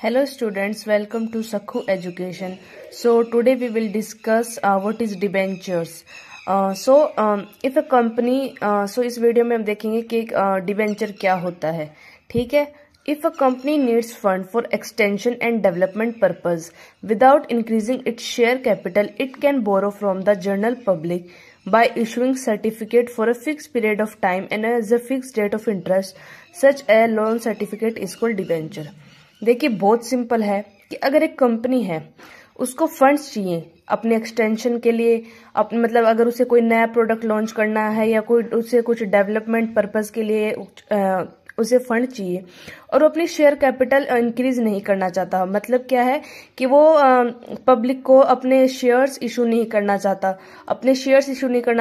Hello students, welcome to Sakhu Education. So today we will discuss what is debentures. If a company, इस video में हम देखेंगे कि debenture क्या होता है. ठीक है. If a company needs fund for extension and development purpose without increasing its share capital, it can borrow from the general public by issuing certificate for a fixed period of time and as a fixed rate of interest. Such a loan certificate is called debenture. देखिए बहुत simple है कि अगर एक company है उसको funds चाहिए अपने एक्सटेंशन के लिए, मतलब अगर उसे कोई नया प्रोडक्ट लॉन्च करना है या कोई उसे कुछ डेवलपमेंट पर्पस के लिए उसे फंड चाहिए और वो अपनी शेयर कैपिटल इंक्रीज नहीं करना चाहता. मतलब क्या है कि वो पब्लिक को अपने शेयर्स इशू नहीं करना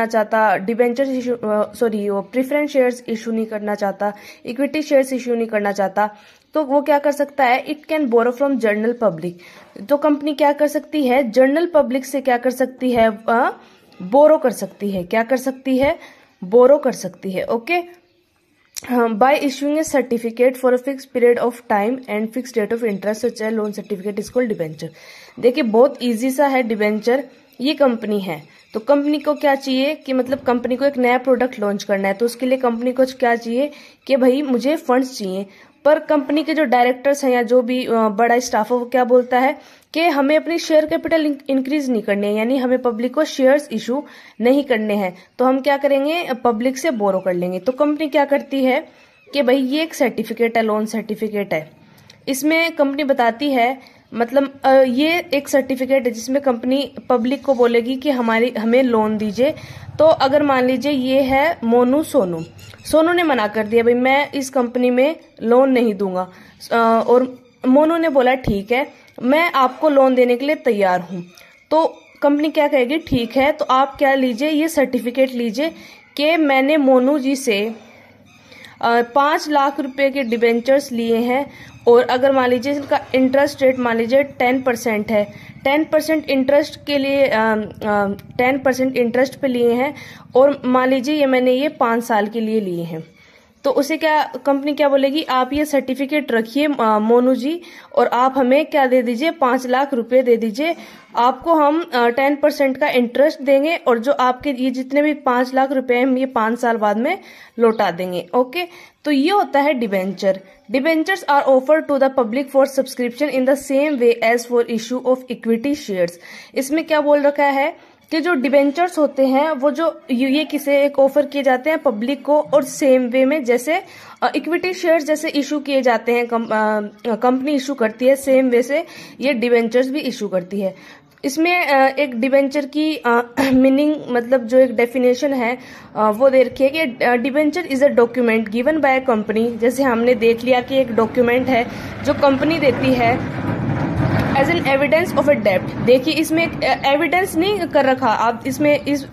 चाहता, डिबेंचर्स इशू वो प्रेफरेंस शेयर्स इशू नहीं करना चाहता, इक्विटी शेयर्स इशू नहीं करना चाहता. तो वो क्या कर सकता है, it can borrow from general public. तो कंपनी क्या कर सकती है, जनरल पब्लिक से क्या कर सकती है, बोरो कर सकती है. क्या कर सकती है, बोरो कर सकती है. Okay. By issuing a certificate for a fixed period of time and fixed rate of interest, such a loan certificate is called debenture. देखिए बहुत इजी सा है डिबेंचर. ये कंपनी है तो कंपनी को क्या चाहिए कि मतलब कंपनी को एक नया प्रोडक्ट लॉन्च करना है, तो उसके लिए कंपनी को क्या चाहिए कि भाई मुझे फंड्स चाहिए. पर कंपनी के जो डायरेक्टर्स हैं या जो भी बड़ा स्टाफ है वो क्या बोलता है कि हमें अपनी शेयर कैपिटल इंक्रीज नहीं करनी है, यानी हमें पब्लिक को शेयर्स इशू नहीं करने हैं. तो हम क्या करेंगे, पब्लिक से बोरो कर लेंगे. तो कंपनी क्या करती है कि भाई ये एक सर्टिफिकेट है, लोन सर्टिफिकेट है. इसमें कंपनी बताती है, मतलब ये एक सर्टिफिकेट है जिसमें कंपनी पब्लिक को बोलेगी कि हमें लोन दीजिए. तो अगर मान लीजिए ये है सोनू ने मना कर दिया, भाई मैं इस कंपनी में लोन नहीं दूंगा, और मोनू ने बोला ठीक है मैं आपको लोन देने के लिए तैयार हूं. तो कंपनी क्या कहेगी, ठीक है तो आप क्या लीजिए, ये सर्टिफिकेट लीजिए कि मैंने मोनू जी से 5 लाख रुपए के डिबेंचर्स लिए हैं, और अगर मान लीजिए इनका इंटरेस्ट रेट मान लीजिए 10% है, 10% इंटरेस्ट के लिए 10% इंटरेस्ट पे लिए हैं, और मान लीजिए मैंने ये 5 साल के लिए लिए हैं. तो उसे क्या कंपनी क्या बोलेगी, आप ये सर्टिफिकेट रखिए मोनू जी, और आप हमें क्या दे दीजिए, 5 लाख रुपए दे दीजिए. आपको हम 10% का इंटरेस्ट देंगे, और जो आपके ये जितने भी 5 लाख रुपए हम ये 5 साल बाद में लौटा देंगे. ओके. तो ये होता है debenture. Debentures are offered to the public for subscription in the same way as for issue of equity shares. इसमें क्या बोल रखा है कि जो डिबेंचर्स होते हैं वो जो ये किसे एक ऑफर किए जाते हैं पब्लिक को, और सेम वे में जैसे इक्विटी शेयर्स जैसे इशू किए जाते हैं, कंपनी इशू करती है, सेम वे से ये डिबेंचर्स भी इशू करती है. इसमें एक डिबेंचर की मीनिंग मतलब जो एक डेफिनेशन है वो दे रखी है कि debenture is a document given by a company. जैसे हमने देख लिया कि एक डॉक्यूमेंट है जो कंपनी देती है as an evidence of a डेब्ट. देखिए इसमें एविडेंस नहीं कर रखा, आप इसमें इस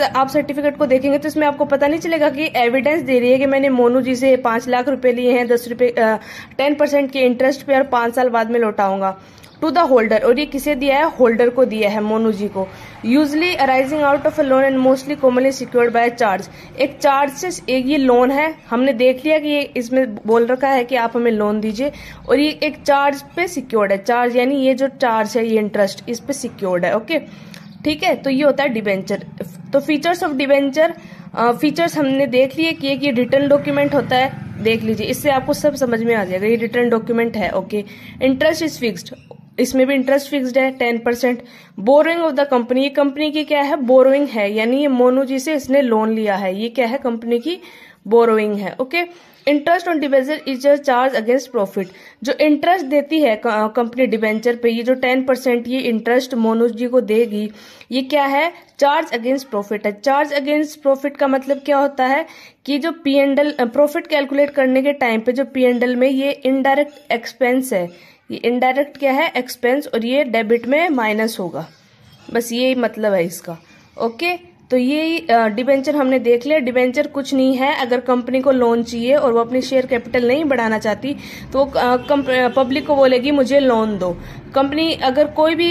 आप सर्टिफिकेट को देखेंगे तो इसमें आपको पता नहीं चलेगा कि एविडेंस दे रही है कि मैंने मोनू जी से 5 लाख रुपए लिए हैं, 10% के इंटरेस्ट पे, और 5 साल बाद में लौटाऊंगा टू द होल्डर. और ये किसे दिया है, होल्डर को दिया है, मोनू जी को. Usually arising out of a loan and mostly commonly secured by charge. एक चार्ज से एक ये लोन है, हमने देख लिया कि ये इसमें बोल रखा है कि आप हमें लोन दीजिए, और ये एक चार्ज पे सिक्योर्ड है. चार्ज यानी ये जो चार्ज है, ये इंटरेस्ट इस पे सिक्योर्ड है. ओके. ठीक है. तो ये होता है डिबेंचर. तो फीचर्स ऑफ डिबेंचर, फीचर्स हमने देख लिए कि ये रिटर्न डॉक्यूमेंट होता है, देख लीजिए, इससे आपको सब समझ में आ जाएगा. ये रिटर्न डॉक्यूमेंट है. ओके. इंटरेस्ट इज फिक्स्ड, इसमें भी इंटरेस्ट फिक्स्ड है 10%. बोरोइंग ऑफ द कंपनी, ये कंपनी की क्या है, बोरोइंग है, यानी ये मोनू जी से इसने लोन लिया है, ये क्या है, कंपनी की बोरोइंग है. Okay. Interest on debenture is a charge against profit. जो इंटरेस्ट देती है कंपनी डिबेंचर पे, ये जो 10% ये इंटरेस्ट मोनू जी को देगी, ये क्या है, चार्ज अगेंस्ट प्रॉफिट है. चार्ज अगेंस्ट प्रॉफिट का मतलब क्या होता है कि जो P&L प्रॉफिट कैलकुलेट करने के टाइम पे जो P&L में ये इनडायरेक्ट एक्सपेंस है, ये इनडायरेक्ट क्या है, एक्सपेंस, और ये डेबिट में माइनस होगा. बस यही मतलब है इसका. ओके. तो ये डिबेंचर हमने देख लिया. डिबेंचर कुछ नहीं है, अगर कंपनी को लोन चाहिए और वो अपनी शेयर कैपिटल नहीं बढ़ाना चाहती तो पब्लिक को बोलेगी मुझे लोन दो. कंपनी अगर कोई भी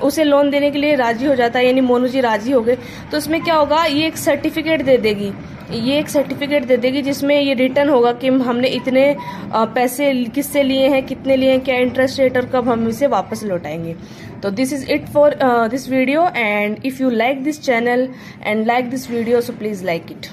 उसे लोन देने के लिए राजी हो जाता है, यानी मोनू जी राजी हो गए, तो उसमें क्या होगा, ये एक सर्टिफिकेट दे देगी ये एक सर्टिफिकेट दे देगी जिसमें ये रिटर्न होगा कि हमने इतने पैसे किससे लिए हैं, कितने लिए हैं, क्या इंटरेस्ट रेट और कब हम इसे वापस लौटाएंगे। तो this is it for this video, and if you like this channel and like this video, so please like it.